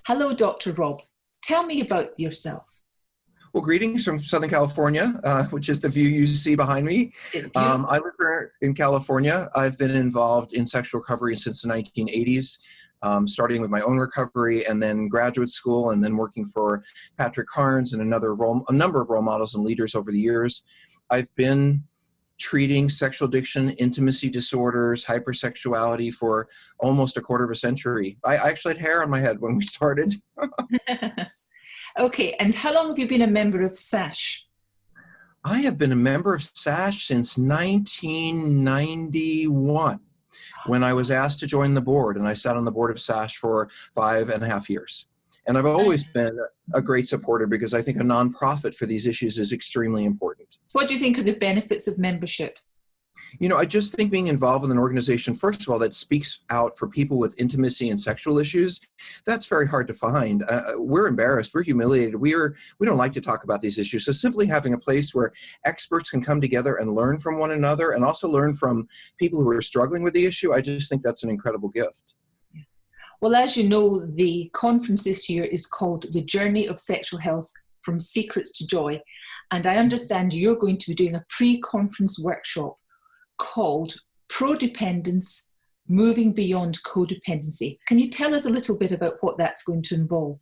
Hello, Dr. Rob. Tell me about yourself. Well, greetings from Southern California, which is the view you see behind me. It's beautiful. I live here in California. I've been involved in sexual recovery since the 1980s, starting with my own recovery and then graduate school and then working for Patrick Carnes and a number of role models and leaders over the years. I've been treating sexual addiction, intimacy disorders, hypersexuality for almost a quarter of a century. I actually had hair on my head when we started. Okay, and how long have you been a member of Sash? I have been a member of Sash since 1991 when I was asked to join the board, and I sat on the board of Sash for 5.5 years. And I've always been a great supporter because I think a nonprofit for these issues is extremely important. What do you think are the benefits of membership? You know, I just think being involved with an organization, first of all, that speaks out for people with intimacy and sexual issues, that's very hard to find. We're embarrassed. We're humiliated. We don't like to talk about these issues. So simply having a place where experts can come together and learn from one another and also learn from people who are struggling with the issue, I just think that's an incredible gift. Well, as you know, the conference this year is called The Journey of Sexual Health from Secrets to Joy. And I understand you're going to be doing a pre-conference workshop called Prodependence, Moving Beyond Codependency. Can you tell us a little bit about what that's going to involve?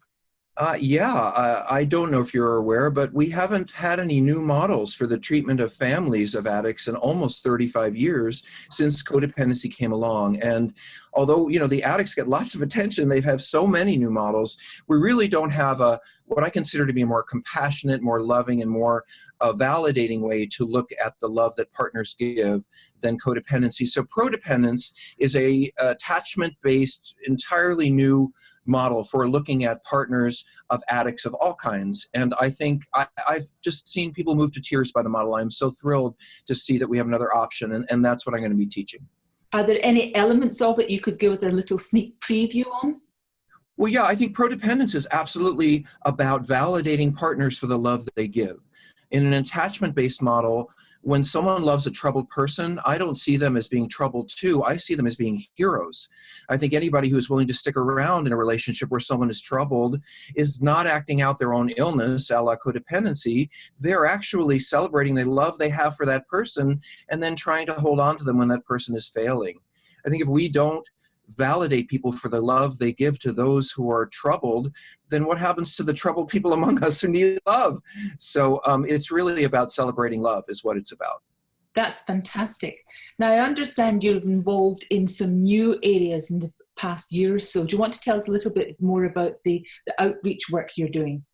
I don't know if you're aware, but we haven't had any new models for the treatment of families of addicts in almost 35 years since codependency came along. And although, you know, the addicts get lots of attention, they have so many new models, we really don't have what I consider to be a more compassionate, more loving, and more validating way to look at the love that partners give than codependency. So prodependence is a attachment-based, entirely new model for looking at partners of addicts of all kinds. And I think I've just seen people move to tears by the model. I'm so thrilled to see that we have another option, and that's what I'm going to be teaching. Are there any elements of it you could give us a little sneak preview on? Well, yeah, I think prodependence is absolutely about validating partners for the love that they give. In an attachment-based model, when someone loves a troubled person, I don't see them as being troubled too. I see them as being heroes. I think anybody who is willing to stick around in a relationship where someone is troubled is not acting out their own illness, a la codependency. They're actually celebrating the love they have for that person and then trying to hold on to them when that person is failing. I think if we don't validate people for the love they give to those who are troubled, then what happens to the troubled people among us who need love? So it's really about celebrating love is what it's about. That's fantastic. Now, I understand you're involved in some new areas in the past year or so. Do you want to tell us a little bit more about the outreach work you're doing?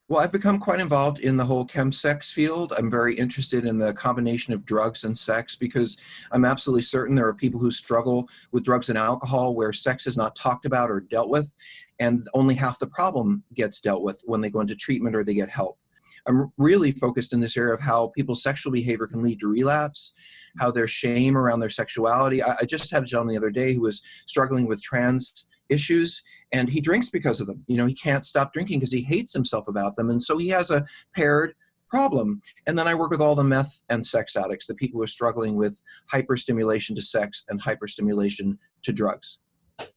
Well, I've become quite involved in the whole chemsex field. I'm very interested in the combination of drugs and sex because I'm absolutely certain there are people who struggle with drugs and alcohol where sex is not talked about or dealt with, and only half the problem gets dealt with when they go into treatment or they get help. I'm really focused in this area of how people's sexual behavior can lead to relapse, how there's shame around their sexuality. I just had a gentleman the other day who was struggling with trans issues, and he drinks because of them. You know, he can't stop drinking because he hates himself about them, and so he has a paired problem. And then I work with all the meth and sex addicts, the people who are struggling with hyperstimulation to sex and hyperstimulation to drugs.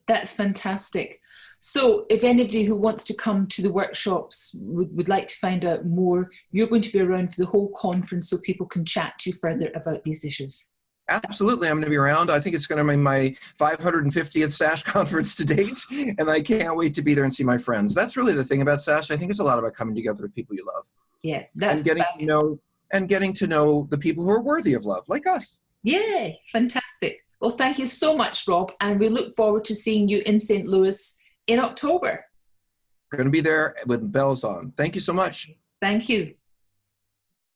That's fantastic. So if anybody who wants to come to the workshops would like to find out more, you're going to be around for the whole conference so people can chat to you further about these issues. Absolutely, I'm going to be around. I think it's going to be my 550th Sash conference to date, and I can't wait to be there and see my friends. That's really the thing about Sash. I think it's a lot about coming together with people you love. Yeah, that's getting to know the people who are worthy of love, like us. Yay, fantastic. Well, thank you so much, Rob, and we look forward to seeing you in St. Louis in October. Going to be there with bells on. Thank you so much. Thank you.